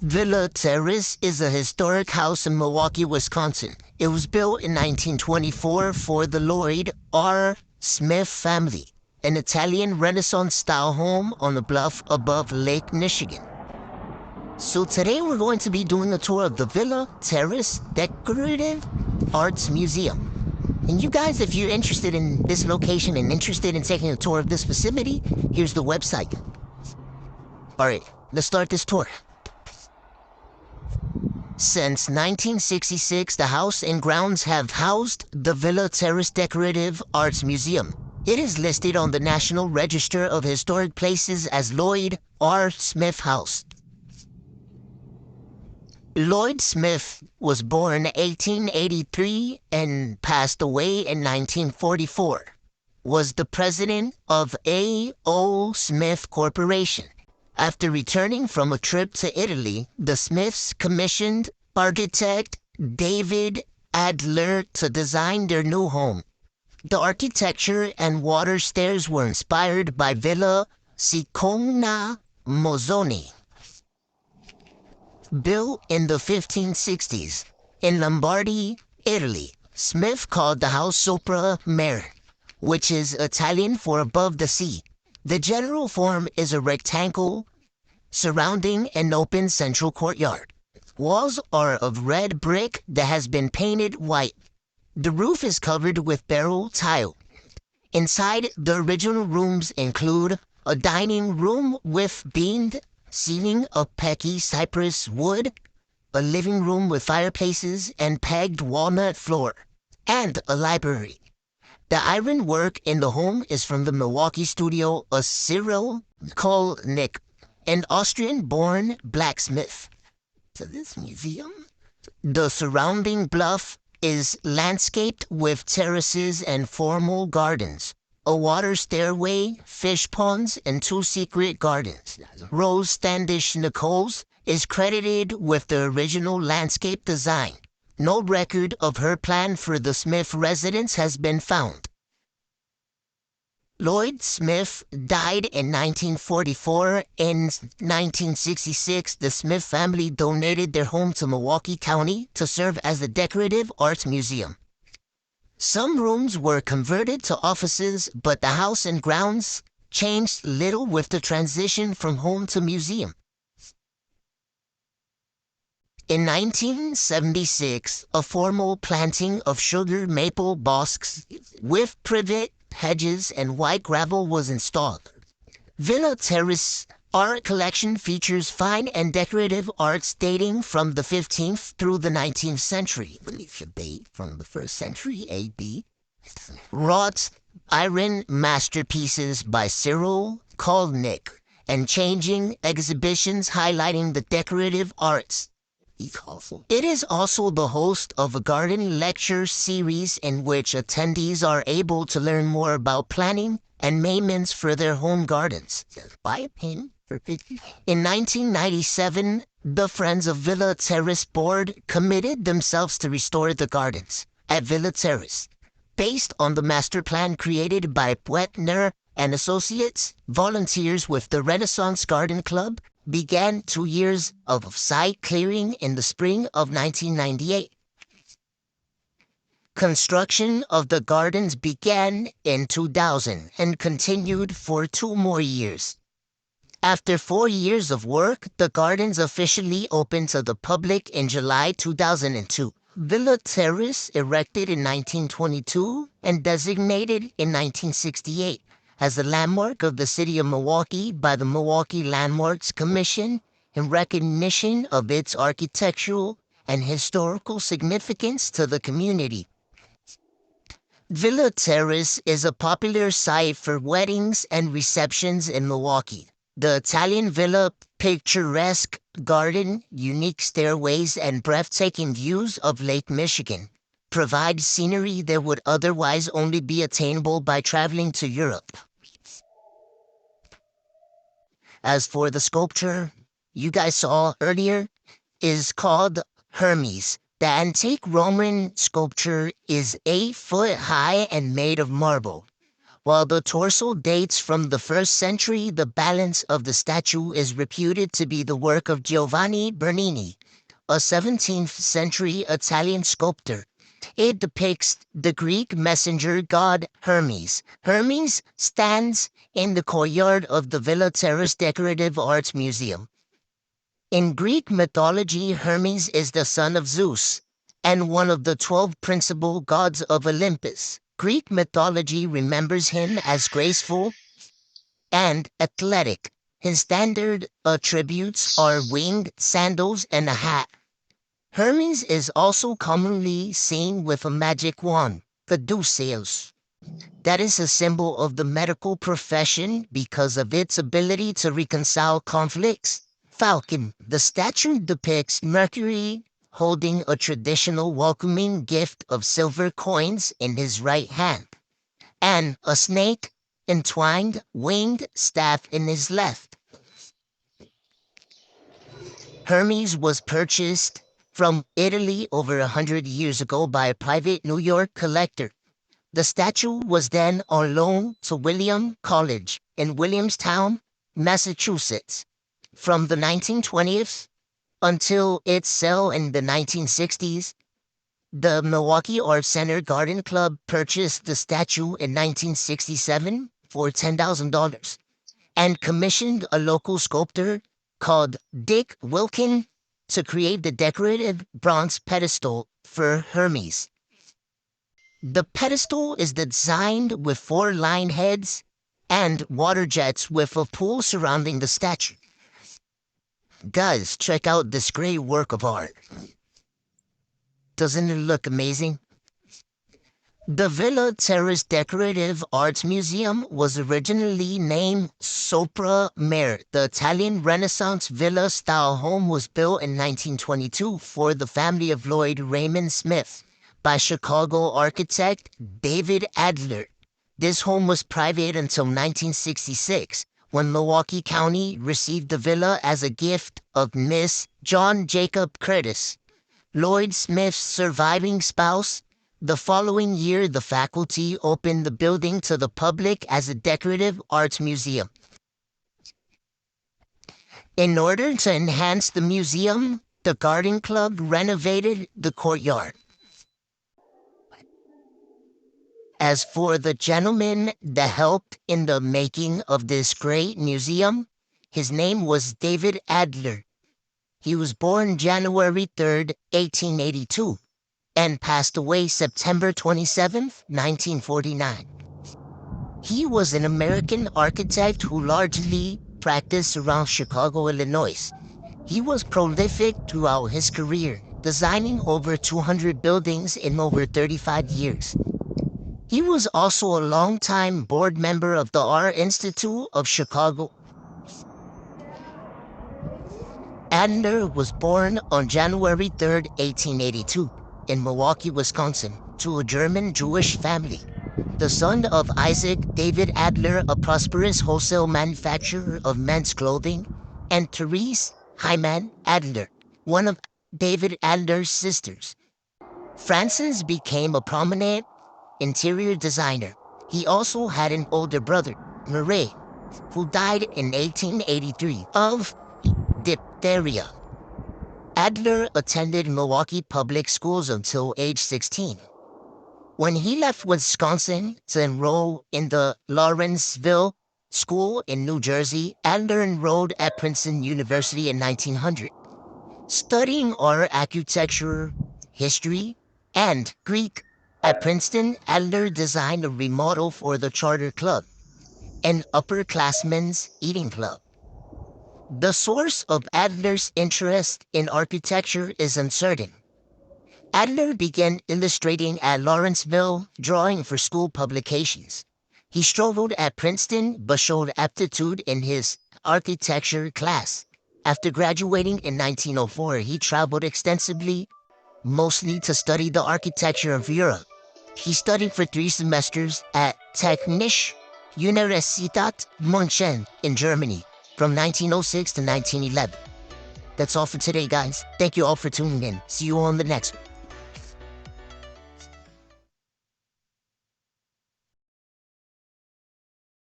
Villa Terrace is a historic house in Milwaukee, Wisconsin. It was built in 1924 for the Lloyd R. Smith family, an Italian Renaissance-style home on the bluff above Lake Michigan. So today we're going to be doing a tour of the Villa Terrace Decorative Arts Museum. And you guys, if you're interested in this location and interested in taking a tour of this facility, here's the website. Alright, let's start this tour. Since 1966, the house and grounds have housed the Villa Terrace Decorative Arts Museum. It is listed on the National Register of Historic Places as Lloyd R. Smith House. Lloyd Smith was born 1883 and passed away in 1944. Was the president of A.O. Smith Corporation. After returning from a trip to Italy, the Smiths commissioned architect David Adler to design their new home. The architecture and water stairs were inspired by Villa Seconda Mozzoni, built in the 1560s in Lombardy, Italy. Smith called the house Sopra Mare, which is Italian for above the sea. The general form is a rectangle surrounding an open central courtyard. Walls are of red brick that has been painted white. The roof is covered with barrel tile. Inside, the original rooms include a dining room with beamed ceiling of Pecky cypress wood, a living room with fireplaces and pegged walnut floor, and a library. The ironwork in the home is from the Milwaukee studio of Cyril Kolnick, an Austrian-born blacksmith. So this museum, the surrounding bluff is landscaped with terraces and formal gardens, a water stairway, fish ponds, and 2 secret gardens. Rose Standish Nichols is credited with the original landscape design. No record of her plan for the Smith residence has been found. Lloyd Smith died in 1944. In 1966, the Smith family donated their home to Milwaukee County to serve as the Decorative Arts Museum. Some rooms were converted to offices, but the house and grounds changed little with the transition from home to museum. In 1976, a formal planting of sugar maple bosks with privet hedges and white gravel was installed. Villa Terrace art collection features fine and decorative arts dating from the 15th through the 19th century. It should date from the 1st century A.D. Wrought iron masterpieces by Cyril Kolnick and changing exhibitions highlighting the decorative arts. It is also the host of a garden lecture series in which attendees are able to learn more about planning and maintenance for their home gardens. Buy a pin for 50. In 1997, the Friends of Villa Terrace board committed themselves to restore the gardens at Villa Terrace. Based on the master plan created by Pwettner and Associates, volunteers with the Renaissance Garden Club began 2 years of site clearing in the spring of 1998. Construction of the gardens began in 2000 and continued for 2 more years. After 4 years of work, the gardens officially opened to the public in July 2002. Villa Terrace, erected in 1922 and designated in 1968, as a landmark of the city of Milwaukee by the Milwaukee Landmarks Commission in recognition of its architectural and historical significance to the community. Villa Terrace is a popular site for weddings and receptions in Milwaukee. The Italian villa picturesque garden, unique stairways, and breathtaking views of Lake Michigan provide scenery that would otherwise only be attainable by traveling to Europe. As for the sculpture you guys saw earlier, is called Hermes. The antique Roman sculpture is 8 foot high and made of marble. While the torso dates from the 1st century, the balance of the statue is reputed to be the work of Giovanni Bernini, a 17th century Italian sculptor. It depicts the Greek messenger god Hermes. Hermes stands in the courtyard of the Villa Terrace Decorative Arts Museum. In Greek mythology, Hermes is the son of Zeus and one of the 12 principal gods of Olympus. Greek mythology remembers him as graceful and athletic. His standard attributes are winged sandals and a hat. Hermes is also commonly seen with a magic wand, the Caduceus. That is a symbol of the medical profession because of its ability to reconcile conflicts. Falcon. The statue depicts Mercury holding a traditional welcoming gift of silver coins in his right hand, and a snake entwined winged staff in his left. Hermes was purchased from Italy over 100 years ago by a private New York collector. The statue was then on loan to William College in Williamstown, Massachusetts. From the 1920s until its sale in the 1960s, the Milwaukee Art Center Garden Club purchased the statue in 1967 for $10,000 and commissioned a local sculptor called Dick Wilkin to create the decorative bronze pedestal for Hermes. The pedestal is designed with 4 lion heads and water jets with a pool surrounding the statue. Guys, check out this great work of art. Doesn't it look amazing? The Villa Terrace Decorative Arts Museum was originally named Sopra Mare. The Italian Renaissance villa-style home was built in 1922 for the family of Lloyd Raymond Smith by Chicago architect David Adler. This home was private until 1966, when Milwaukee County received the villa as a gift of Miss John Jacob Curtis, Lloyd Smith's surviving spouse. The following year, the faculty opened the building to the public as a decorative arts museum. In order to enhance the museum, the Garden Club renovated the courtyard. As for the gentleman that helped in the making of this great museum, his name was David Adler. He was born January 3rd, 1882, and passed away September 27th, 1949. He was an American architect who largely practiced around Chicago, Illinois. He was prolific throughout his career, designing over 200 buildings in over 35 years. He was also a longtime board member of the Art Institute of Chicago. Adler was born on January 3rd, 1882, in Milwaukee, Wisconsin, to a German Jewish family. The son of Isaac David Adler, a prosperous wholesale manufacturer of men's clothing, and Therese Hyman Adler, one of David Adler's sisters. Francis became a prominent interior designer. He also had an older brother, Murray, who died in 1883 of diphtheria. Adler attended Milwaukee public schools until age 16. When he left Wisconsin to enroll in the Lawrenceville School in New Jersey, Adler enrolled at Princeton University in 1900. Studying art, architecture, history, and Greek at Princeton, Adler designed a remodel for the Charter Club, an upperclassmen's eating club. The source of Adler's interest in architecture is uncertain. Adler began illustrating at Lawrenceville, drawing for school publications. He struggled at Princeton but showed aptitude in his architecture class. After graduating in 1904, he traveled extensively, mostly to study the architecture of Europe. He studied for 3 semesters at Technische Universität München in Germany from 1906 to 1911. That's all for today, guys. Thank you all for tuning in. See you on the next one.